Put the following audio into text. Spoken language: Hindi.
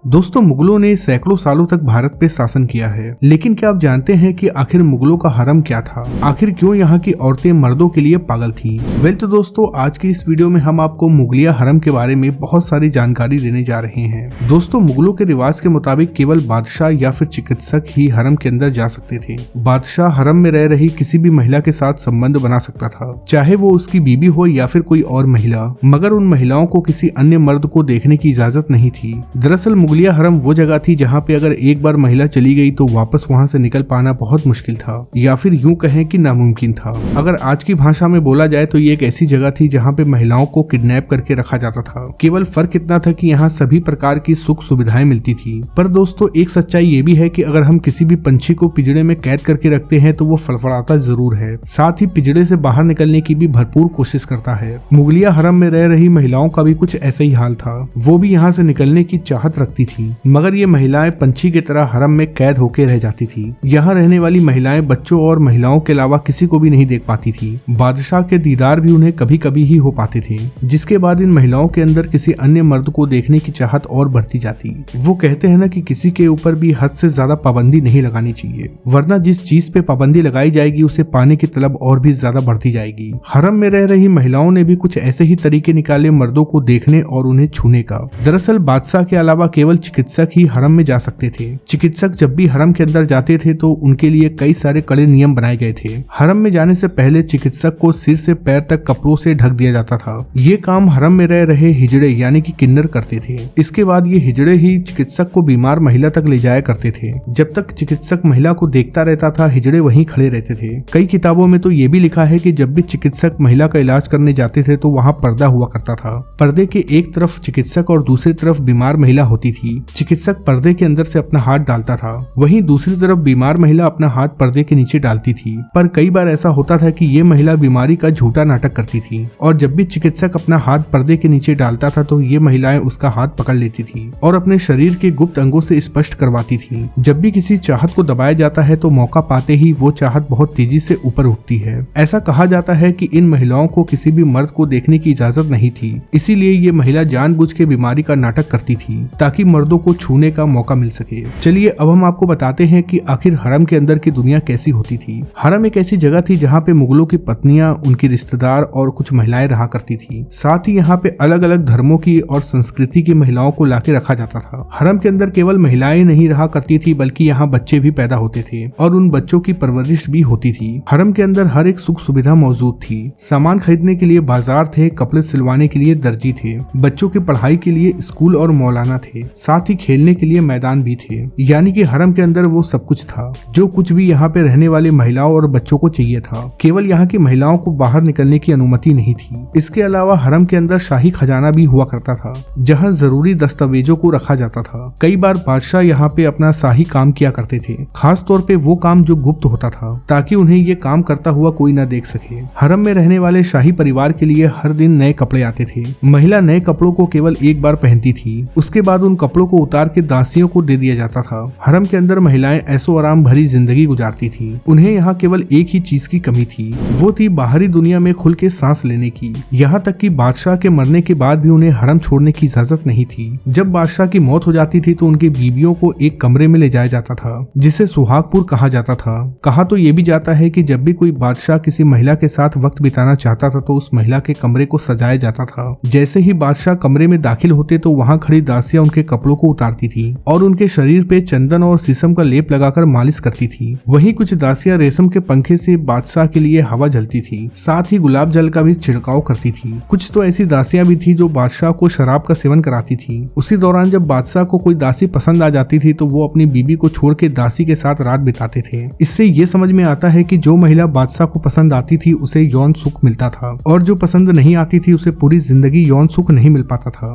दोस्तों, मुगलों ने सैकड़ों सालों तक भारत पे शासन किया है, लेकिन क्या आप जानते हैं कि आखिर मुगलों का हरम क्या था? आखिर क्यों यहाँ की औरतें मर्दों के लिए पागल थी? तो दोस्तों, आज की इस वीडियो में हम आपको मुगलिया हरम के बारे में बहुत सारी जानकारी देने जा रहे हैं। दोस्तों, मुगलों के रिवाज के मुताबिक केवल बादशाह या फिर चिकित्सक ही हरम के अंदर जा सकते थे। बादशाह हरम में रह रही किसी भी महिला के साथ संबंध बना सकता था, चाहे वो उसकी बीबी हो या फिर कोई और महिला, मगर उन महिलाओं को किसी अन्य मर्द को देखने की इजाजत नहीं थी। दरअसल मुगलिया हरम वो जगह थी जहाँ पे अगर एक बार महिला चली गई तो वापस वहाँ से निकल पाना बहुत मुश्किल था, या फिर यूं कहें कि नामुमकिन था। अगर आज की भाषा में बोला जाए तो ये एक ऐसी जगह थी जहाँ पे महिलाओं को किडनैप करके रखा जाता था। केवल फर्क इतना था कि यहाँ सभी प्रकार की सुख सुविधाएं मिलती थी। पर दोस्तों, एक सच्चाई ये भी है कि अगर हम किसी भी पंछी को पिंजड़े में कैद करके रखते हैं तो वो फड़फड़ाता जरूर है, साथ ही पिंजड़े से बाहर निकलने की भी भरपूर कोशिश करता है। मुगलिया हरम में रह रही महिलाओं का भी कुछ ऐसा ही हाल था। वो भी यहाँ से निकलने की चाहत रखती थी, मगर ये महिलाएं पंछी की तरह हरम में कैद होकर रह जाती थी। यहाँ रहने वाली महिलाएं बच्चों और महिलाओं के अलावा किसी को भी नहीं देख पाती थी। बादशाह के दीदार भी उन्हें कभी कभी ही हो पाते थे, जिसके बाद इन महिलाओं के अंदर किसी अन्य मर्द को देखने की चाहत और बढ़ती जाती। वो कहते हैं ना कि किसी के ऊपर भी हद से ज्यादा पाबंदी नहीं लगानी चाहिए, वरना जिस चीज पे पाबंदी लगाई जाएगी उसे पाने की तलब और भी ज्यादा बढ़ती जाएगी। हरम में रह रही महिलाओं ने भी कुछ ऐसे ही तरीके निकाले मर्दों को देखने और उन्हें छूने का। दरअसल बादशाह के अलावा केवल चिकित्सक ही हरम में जा सकते थे। चिकित्सक जब भी हरम के अंदर जाते थे तो उनके लिए कई सारे कड़े नियम बनाए गए थे। हरम में जाने से पहले चिकित्सक को सिर से पैर तक कपड़ों से ढक दिया जाता था। ये काम हरम में रह रहे हिजड़े यानी कि किन्नर करते थे। इसके बाद ये हिजड़े ही चिकित्सक को बीमार महिला तक ले जाया करते थे। जब तक चिकित्सक महिला को देखता रहता था, हिजड़े वहीं खड़े रहते थे। कई किताबों में तो ये भी लिखा है कि जब भी चिकित्सक महिला का इलाज करने जाते थे तो वहाँ पर्दा हुआ करता था। पर्दे के एक तरफ चिकित्सक और दूसरी तरफ बीमार महिला होती थी। चिकित्सक पर्दे के अंदर से अपना हाथ डालता था, वहीं दूसरी तरफ बीमार महिला अपना हाथ पर्दे के नीचे डालती थी। पर कई बार ऐसा होता था कि ये महिला बीमारी का झूठा नाटक करती थी, और जब भी चिकित्सक अपना हाथ पर्दे के नीचे डालता था तो ये महिलाएं उसका हाथ पकड़ लेती थी और अपने शरीर के गुप्त अंगों से स्पष्ट करवाती थी। जब भी किसी चाहत को दबाया जाता है तो मौका पाते ही वो चाहत बहुत तेजी से ऊपर उठती है। ऐसा कहा जाता है कि इन महिलाओं को किसी भी मर्द को देखने की इजाजत नहीं थी, इसीलिए ये महिला जानबूझ के बीमारी का नाटक करती थी ताकि मर्दों को छूने का मौका मिल सके। चलिए अब हम आपको बताते हैं कि आखिर हरम के अंदर की दुनिया कैसी होती थी। हरम एक ऐसी जगह थी जहाँ पे मुगलों की पत्नियां, उनकी रिश्तेदार और कुछ महिलाएं रहा करती थी। साथ ही यहाँ पे अलग अलग धर्मों की और संस्कृति की महिलाओं को लाके रखा जाता था। हरम के अंदर केवल महिलाएं नहीं रहा करती थी, बल्कि यहाँ बच्चे भी पैदा होते थे और उन बच्चों की परवरिश भी होती थी। हरम के अंदर हर एक सुख सुविधा मौजूद थी। सामान खरीदने के लिए बाजार थे, कपड़े सिलवाने के लिए दर्जी थे, बच्चों की पढ़ाई के लिए स्कूल और मौलाना थे, साथ ही खेलने के लिए मैदान भी थे। यानी कि हरम के अंदर वो सब कुछ था जो कुछ भी यहाँ पे रहने वाले महिलाओं और बच्चों को चाहिए था। केवल यहाँ की महिलाओं को बाहर निकलने की अनुमति नहीं थी। इसके अलावा हरम के अंदर शाही खजाना भी हुआ करता था, जहाँ जरूरी दस्तावेजों को रखा जाता था। कई बार बादशाह यहाँ पे अपना शाही काम किया करते थे, खास तौर पे वो काम जो गुप्त होता था, ताकि उन्हें ये काम करता हुआ कोई न देख सके। हरम में रहने वाले शाही परिवार के लिए हर दिन नए कपड़े आते थे। महिला नए कपड़ों को केवल एक बार पहनती थी, उसके बाद उन कपड़ों को उतार के दासियों को दे दिया जाता था। हरम के अंदर महिलाएं ऐशो आराम भरी जिंदगी गुजारती थी। उन्हें यहाँ केवल एक ही चीज की कमी थी, वो थी बाहरी दुनिया में खुल के सांस लेने की। यहाँ तक कि बादशाह के मरने के बाद भी उन्हें हरम छोड़ने की इजाजत नहीं थी। जब बादशाह की मौत हो जाती थी तो उनकी बीवियों को एक कमरे में ले जाया जाता था, जिसे सुहागपुर कहा जाता था। कहा तो ये भी जाता है कि जब भी कोई बादशाह किसी महिला के साथ वक्त बिताना चाहता था तो उस महिला के कमरे को सजाया जाता था। जैसे ही बादशाह कमरे में दाखिल होते तो वहाँ खड़ी दासियां उनके कपड़ों को उतारती थी और उनके शरीर पे चंदन और शीशम का लेप लगाकर मालिश करती थी। वहीं कुछ दासियां रेशम के पंखे से बादशाह के लिए हवा जलती थी, साथ ही गुलाब जल का भी छिड़काव करती थी। कुछ तो ऐसी दासियां भी थी जो बादशाह को शराब का सेवन कराती थी। उसी दौरान जब बादशाह को कोई दासी पसंद आ जाती थी तो वो अपनी बीबी को छोड़ के दासी के साथ रात बिताते थे। इससे ये समझ में आता है कि जो महिला बादशाह को पसंद आती थी उसे यौन सुख मिलता था, और जो पसंद नहीं आती थी उसे पूरी जिंदगी यौन सुख नहीं मिल पाता था।